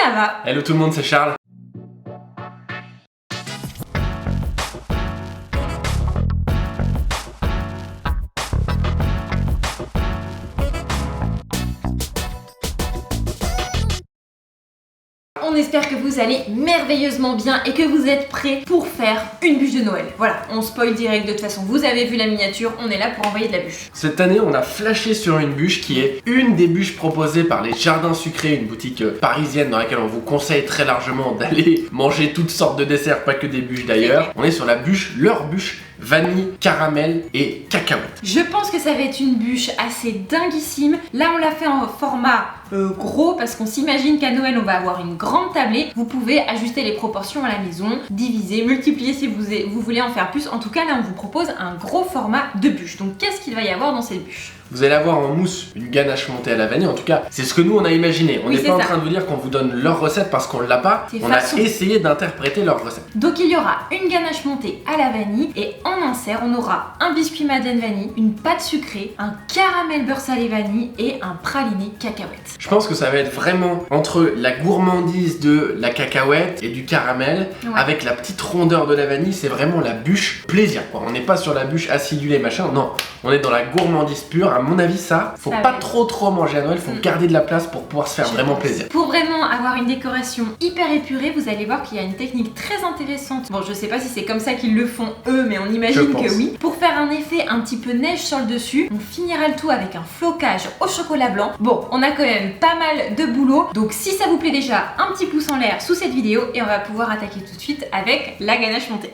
Ava. Hello tout le monde, c'est Charles. On espère que vous allez merveilleusement bien et que vous êtes prêts pour faire une bûche de Noël. Voilà, on spoil direct de toute façon, vous avez vu la miniature, on est là pour envoyer de la bûche. Cette année, on a flashé sur une bûche qui est une des bûches proposées par les Jardins Sucrés, une boutique parisienne dans laquelle on vous conseille très largement d'aller manger toutes sortes de desserts, pas que des bûches d'ailleurs. On est sur la bûche, leur bûche vanille, caramel et cacahuète. Je pense que ça va être une bûche assez dinguissime. Là, on l'a fait en format gros parce qu'on s'imagine qu'à Noël, on va avoir une grande tablée. Vous pouvez ajuster les proportions à la maison, diviser, multiplier si vous voulez en faire plus. En tout cas, là, on vous propose un gros format de bûche. Donc, qu'est-ce qu'il va y avoir dans cette bûche ? Vous allez avoir en mousse une ganache montée à la vanille. En tout cas, c'est ce que nous on a imaginé. On n'est pas en train de vous dire qu'on vous donne leur recette parce qu'on ne l'a pas. On a essayé d'interpréter leur recette. Donc il y aura une ganache montée à la vanille et en insert on aura un biscuit madeleine vanille, une pâte sucrée, un caramel beurre salé vanille et un praliné cacahuète. Je pense que ça va être vraiment entre la gourmandise de la cacahuète et du caramel avec la petite rondeur de la vanille. C'est vraiment la bûche plaisir quoi. On n'est pas sur la bûche acidulée machin. Non, on est dans la gourmandise pure. À mon avis, faut pas trop manger à Noël, faut garder de la place pour pouvoir se faire vraiment plaisir. Pour vraiment avoir une décoration hyper épurée, vous allez voir qu'il y a une technique très intéressante. Bon, je sais pas si c'est comme ça qu'ils le font eux, mais on imagine que oui. Pour faire un effet un petit peu neige sur le dessus, on finira le tout avec un flocage au chocolat blanc. Bon, on a quand même pas mal de boulot, donc si ça vous plaît déjà, un petit pouce en l'air sous cette vidéo et on va pouvoir attaquer tout de suite avec la ganache montée.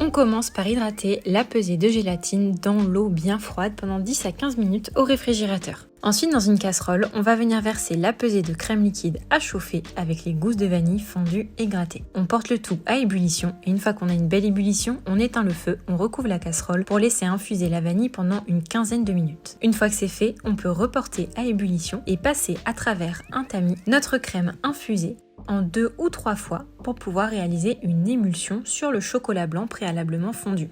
On commence par hydrater la pesée de gélatine dans l'eau bien froide pendant 10 à 15 minutes au réfrigérateur. Ensuite, dans une casserole, on va venir verser la pesée de crème liquide à chauffer avec les gousses de vanille fondues et grattées. On porte le tout à ébullition et une fois qu'on a une belle ébullition, on éteint le feu, on recouvre la casserole pour laisser infuser la vanille pendant une quinzaine de minutes. Une fois que c'est fait, on peut reporter à ébullition et passer à travers un tamis notre crème infusée en 2 ou 3 fois pour pouvoir réaliser une émulsion sur le chocolat blanc préalablement fondu.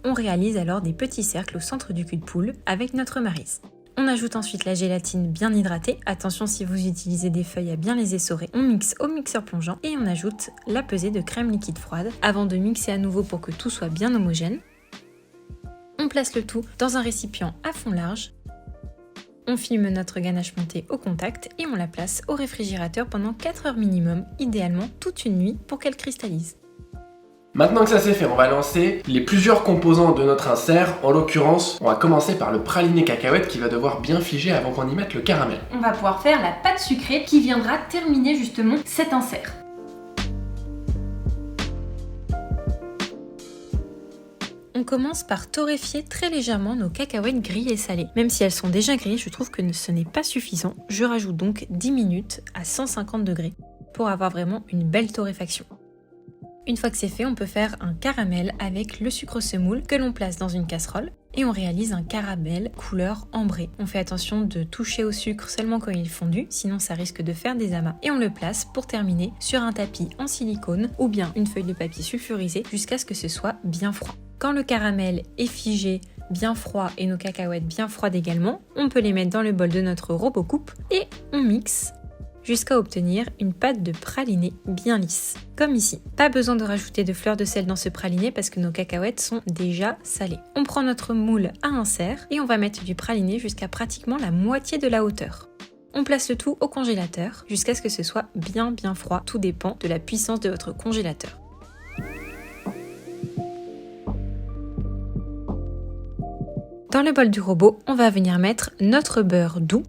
On réalise alors des petits cercles au centre du cul de poule avec notre maryse. On ajoute ensuite la gélatine bien hydratée. Attention, si vous utilisez des feuilles à bien les essorer. On mixe au mixeur plongeant et on ajoute la pesée de crème liquide froide avant de mixer à nouveau pour que tout soit bien homogène. On place le tout dans un récipient à fond large. On filme notre ganache montée au contact et on la place au réfrigérateur pendant 4 heures minimum, idéalement toute une nuit pour qu'elle cristallise. Maintenant que ça c'est fait, on va lancer les plusieurs composants de notre insert. En l'occurrence, on va commencer par le praliné cacahuète qui va devoir bien figer avant qu'on y mette le caramel. On va pouvoir faire la pâte sucrée qui viendra terminer justement cet insert. On commence par torréfier très légèrement nos cacahuètes grillées salées. Même si elles sont déjà grillées, je trouve que ce n'est pas suffisant. Je rajoute donc 10 minutes à 150 degrés pour avoir vraiment une belle torréfaction. Une fois que c'est fait, on peut faire un caramel avec le sucre semoule que l'on place dans une casserole et on réalise un caramel couleur ambrée. On fait attention de toucher au sucre seulement quand il est fondu, sinon ça risque de faire des amas. Et on le place pour terminer sur un tapis en silicone ou bien une feuille de papier sulfurisé jusqu'à ce que ce soit bien froid. Quand le caramel est figé, bien froid et nos cacahuètes bien froides également, on peut les mettre dans le bol de notre robot coupe et on mixe jusqu'à obtenir une pâte de praliné bien lisse, comme ici. Pas besoin de rajouter de fleurs de sel dans ce praliné parce que nos cacahuètes sont déjà salées. On prend notre moule à insert et on va mettre du praliné jusqu'à pratiquement la moitié de la hauteur. On place le tout au congélateur jusqu'à ce que ce soit bien froid, tout dépend de la puissance de votre congélateur. Dans le bol du robot, on va venir mettre notre beurre doux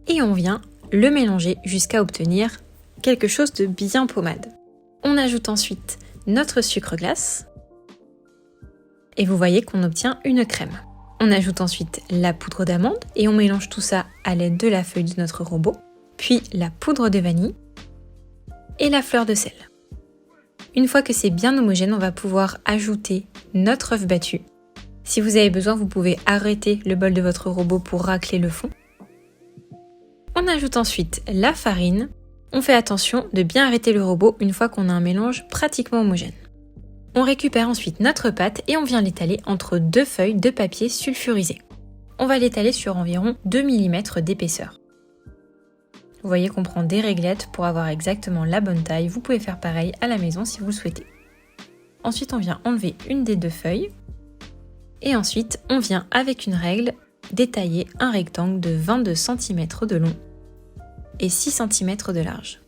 et on vient le mélanger jusqu'à obtenir quelque chose de bien pommade. On ajoute ensuite notre sucre glace et vous voyez qu'on obtient une crème. On ajoute ensuite la poudre d'amande et on mélange tout ça à l'aide de la feuille de notre robot, puis la poudre de vanille et la fleur de sel. Une fois que c'est bien homogène, on va pouvoir ajouter notre œuf battu. Si vous avez besoin, vous pouvez arrêter le bol de votre robot pour racler le fond. On ajoute ensuite la farine. On fait attention de bien arrêter le robot une fois qu'on a un mélange pratiquement homogène. On récupère ensuite notre pâte et on vient l'étaler entre 2 feuilles de papier sulfurisé. On va l'étaler sur environ 2 mm d'épaisseur. Vous voyez qu'on prend des réglettes pour avoir exactement la bonne taille. Vous pouvez faire pareil à la maison si vous le souhaitez. Ensuite, on vient enlever une des 2 feuilles. Et ensuite, on vient avec une règle détailler un rectangle de 22 cm de long et 6 cm de large.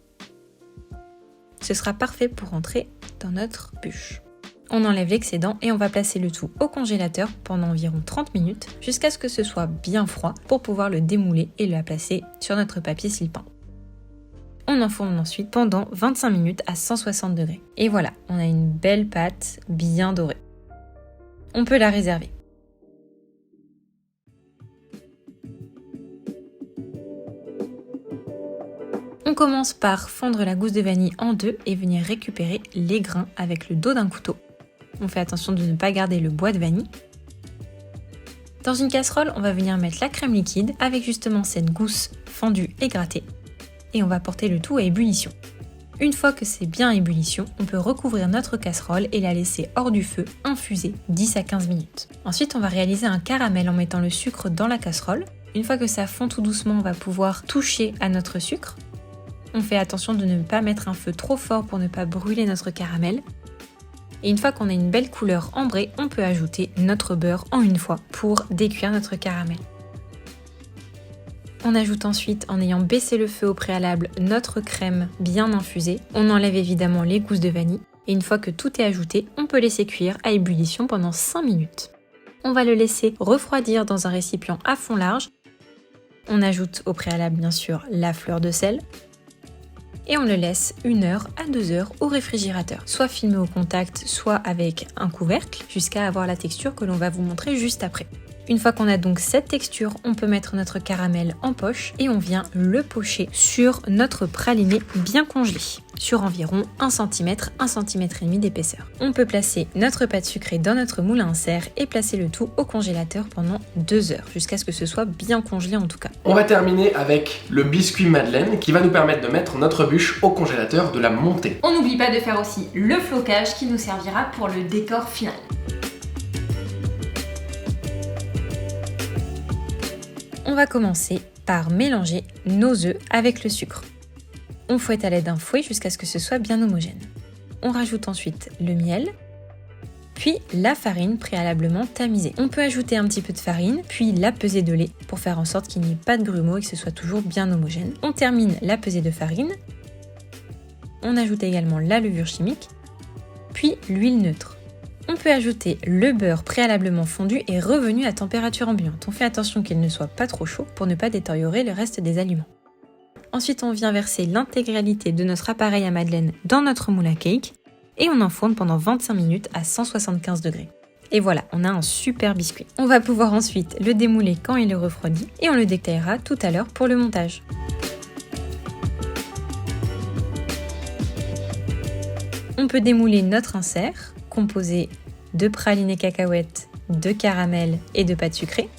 Ce sera parfait pour rentrer dans notre bûche. On enlève l'excédent et on va placer le tout au congélateur pendant environ 30 minutes jusqu'à ce que ce soit bien froid pour pouvoir le démouler et le placer sur notre papier sile-pain. On enfourne ensuite pendant 25 minutes à 160 degrés. Et voilà, on a une belle pâte bien dorée. On peut la réserver. On commence par fendre la gousse de vanille en deux et venir récupérer les grains avec le dos d'un couteau. On fait attention de ne pas garder le bois de vanille. Dans une casserole, on va venir mettre la crème liquide avec justement cette gousse fendue et grattée. Et on va porter le tout à ébullition. Une fois que c'est bien à ébullition, on peut recouvrir notre casserole et la laisser hors du feu, infuser 10 à 15 minutes. Ensuite, on va réaliser un caramel en mettant le sucre dans la casserole. Une fois que ça fond tout doucement, on va pouvoir toucher à notre sucre. On fait attention de ne pas mettre un feu trop fort pour ne pas brûler notre caramel. Et une fois qu'on a une belle couleur ambrée, on peut ajouter notre beurre en une fois pour décuire notre caramel. On ajoute ensuite, en ayant baissé le feu au préalable, notre crème bien infusée. On enlève évidemment les gousses de vanille. Et une fois que tout est ajouté, on peut laisser cuire à ébullition pendant 5 minutes. On va le laisser refroidir dans un récipient à fond large. On ajoute au préalable bien sûr la fleur de sel. Et on le laisse 1 heure à 2 heures au réfrigérateur, soit filmé au contact, soit avec un couvercle, jusqu'à avoir la texture que l'on va vous montrer juste après. Une fois qu'on a donc cette texture, on peut mettre notre caramel en poche et on vient le pocher sur notre praliné bien congelé, sur environ 1 cm, 1 cm et demi d'épaisseur. On peut placer notre pâte sucrée dans notre moule à insert et placer le tout au congélateur pendant 2 heures, jusqu'à ce que ce soit bien congelé en tout cas. On va terminer avec le biscuit madeleine qui va nous permettre de mettre notre bûche au congélateur, de la monter. On n'oublie pas de faire aussi le flocage qui nous servira pour le décor final. On va commencer par mélanger nos œufs avec le sucre. On fouette à l'aide d'un fouet jusqu'à ce que ce soit bien homogène. On rajoute ensuite le miel, puis la farine préalablement tamisée. On peut ajouter un petit peu de farine, puis la pesée de lait pour faire en sorte qu'il n'y ait pas de grumeaux et que ce soit toujours bien homogène. On termine la pesée de farine. On ajoute également la levure chimique, puis l'huile neutre. On peut ajouter le beurre préalablement fondu et revenu à température ambiante. On fait attention qu'il ne soit pas trop chaud pour ne pas détériorer le reste des aliments. Ensuite, on vient verser l'intégralité de notre appareil à madeleine dans notre moule à cake et on enfourne pendant 25 minutes à 175 degrés. Et voilà, on a un super biscuit. On va pouvoir ensuite le démouler quand il est refroidi et on le détaillera tout à l'heure pour le montage. On peut démouler notre insert, composé de praliné cacahuètes, de caramel et de pâte sucrée.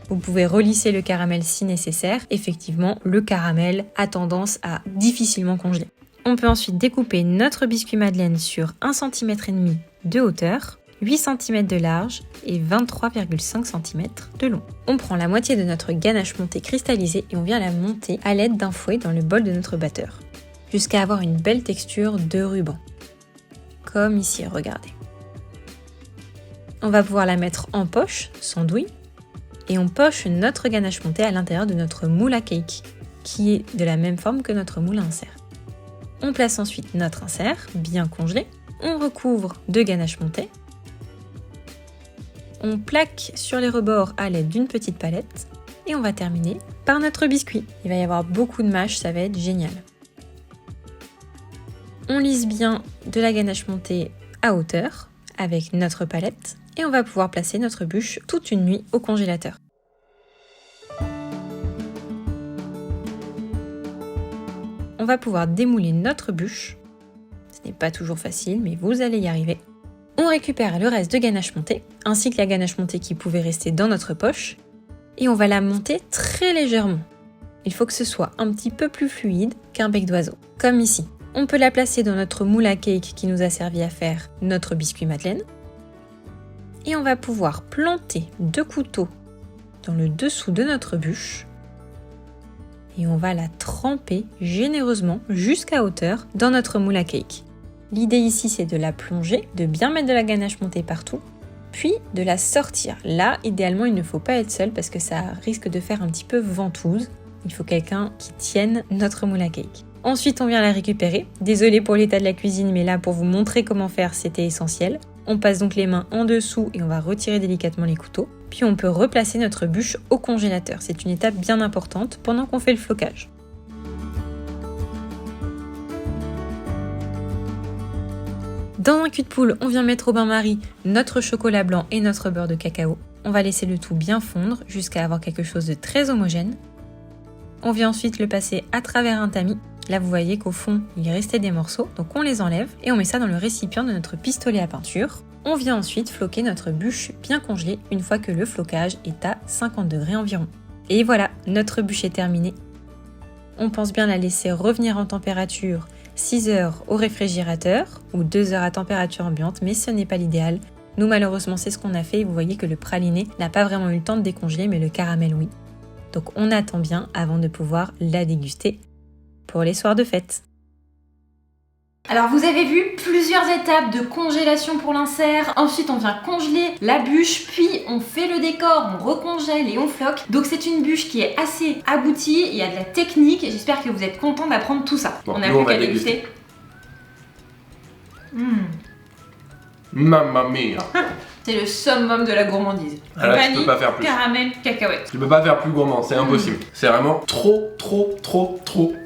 Vous pouvez relisser le caramel si nécessaire. Effectivement, le caramel a tendance à difficilement congeler. On peut ensuite découper notre biscuit madeleine sur 1,5 cm de hauteur, 8 cm de large et 23,5 cm de long. On prend la moitié de notre ganache montée cristallisée et on vient la monter à l'aide d'un fouet dans le bol de notre batteur, jusqu'à avoir une belle texture de ruban. Comme ici, regardez. On va pouvoir la mettre en poche, sans douille, et on poche notre ganache montée à l'intérieur de notre moule à cake, qui est de la même forme que notre moule à insert. On place ensuite notre insert, bien congelé, on recouvre de ganache montée, on plaque sur les rebords à l'aide d'une petite palette, et on va terminer par notre biscuit. Il va y avoir beaucoup de mâche, ça va être génial. On lisse bien de la ganache montée à hauteur avec notre palette et on va pouvoir placer notre bûche toute une nuit au congélateur. On va pouvoir démouler notre bûche. Ce n'est pas toujours facile, mais vous allez y arriver. On récupère le reste de ganache montée, ainsi que la ganache montée qui pouvait rester dans notre poche, et on va la monter très légèrement. Il faut que ce soit un petit peu plus fluide qu'un bec d'oiseau, comme ici. On peut la placer dans notre moule à cake qui nous a servi à faire notre biscuit madeleine. Et on va pouvoir planter 2 couteaux dans le dessous de notre bûche et on va la tremper généreusement jusqu'à hauteur dans notre moule à cake. L'idée ici, c'est de la plonger, de bien mettre de la ganache montée partout, puis de la sortir. Là, idéalement, il ne faut pas être seul parce que ça risque de faire un petit peu ventouse. Il faut quelqu'un qui tienne notre moule à cake. Ensuite, on vient la récupérer. Désolée pour l'état de la cuisine, mais là, pour vous montrer comment faire, c'était essentiel. On passe donc les mains en dessous et on va retirer délicatement les couteaux. Puis on peut replacer notre bûche au congélateur. C'est une étape bien importante pendant qu'on fait le flocage. Dans un cul de poule, on vient mettre au bain-marie notre chocolat blanc et notre beurre de cacao. On va laisser le tout bien fondre jusqu'à avoir quelque chose de très homogène. On vient ensuite le passer à travers un tamis. Là, vous voyez qu'au fond, il restait des morceaux, donc on les enlève et on met ça dans le récipient de notre pistolet à peinture. On vient ensuite floquer notre bûche bien congelée une fois que le flocage est à 50 degrés environ. Et voilà, notre bûche est terminée. On pense bien la laisser revenir en température 6 heures au réfrigérateur ou 2 heures à température ambiante, mais ce n'est pas l'idéal. Nous, malheureusement, c'est ce qu'on a fait et vous voyez que le praliné n'a pas vraiment eu le temps de décongeler, mais le caramel, oui. Donc on attend bien avant de pouvoir la déguster pour les soirs de fête. Alors vous avez vu plusieurs étapes de congélation pour l'insert, ensuite on vient congeler la bûche, puis on fait le décor, on recongèle et on floque. Donc c'est une bûche qui est assez aboutie, il y a de la technique et j'espère que vous êtes contents d'apprendre tout ça. Bon, on a plus qu'à déguster. Mamma mia. C'est le summum de la gourmandise. Ah là, tu Vanille, peux pas faire plus. caramel, cacahuète. Tu peux pas faire plus gourmand, c'est impossible. C'est vraiment trop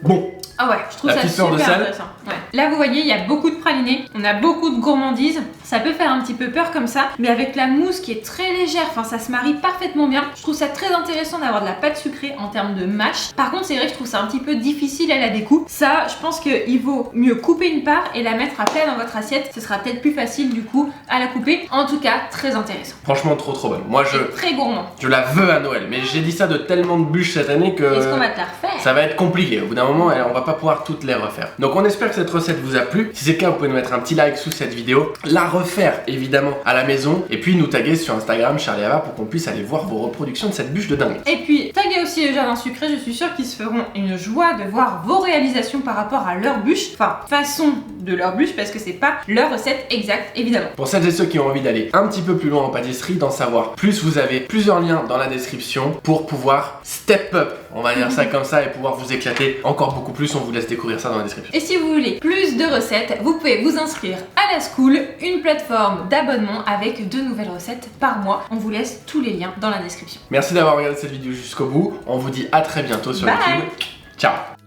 bon. Ah ouais, je trouve La ça petite fleur super de sel. intéressant. Ouais. Là, vous voyez, il y a beaucoup de pralinés, on a beaucoup de gourmandise. Ça peut faire un petit peu peur comme ça, mais avec la mousse qui est très légère, enfin ça se marie parfaitement bien. Je trouve ça très intéressant d'avoir de la pâte sucrée en termes de mâche. Par contre, c'est vrai que je trouve ça un petit peu difficile à la découpe. Ça, je pense qu'il vaut mieux couper une part et la mettre à plat dans votre assiette. Ce sera peut-être plus facile du coup à la couper. En tout cas, très intéressant. Franchement, trop bonne. Moi, Très gourmand. je la veux à Noël, mais j'ai dit ça de tellement de bûches cette année que Est-ce qu'on va te la refaire? ça va être compliqué. Au bout d'un moment, on va pas pouvoir toutes les refaire. Donc on espère que cette recette vous a plu. Si c'est le cas, vous pouvez nous mettre un petit like sous cette vidéo, la refaire évidemment à la maison et puis nous taguer sur Instagram Charlie Ava pour qu'on puisse aller voir vos reproductions de cette bûche de dingue. Et puis taguez aussi les jardins sucrés, je suis sûre qu'ils se feront une joie de voir vos réalisations par rapport à leur bûche, enfin façon de leur bûche parce que c'est pas leur recette exacte évidemment. Pour celles et ceux qui ont envie d'aller un petit peu plus loin en pâtisserie, d'en savoir plus, vous avez plusieurs liens dans la description pour pouvoir step up, on va dire ça comme ça, et pouvoir vous éclater encore beaucoup plus. On vous laisse découvrir ça dans la description. Et si vous voulez plus de recettes, vous pouvez vous inscrire à la School, une plateforme d'abonnement avec 2 nouvelles recettes par mois. On vous laisse tous les liens dans la description. Merci d'avoir regardé cette vidéo jusqu'au bout. On vous dit à très bientôt sur Bye. YouTube. Ciao.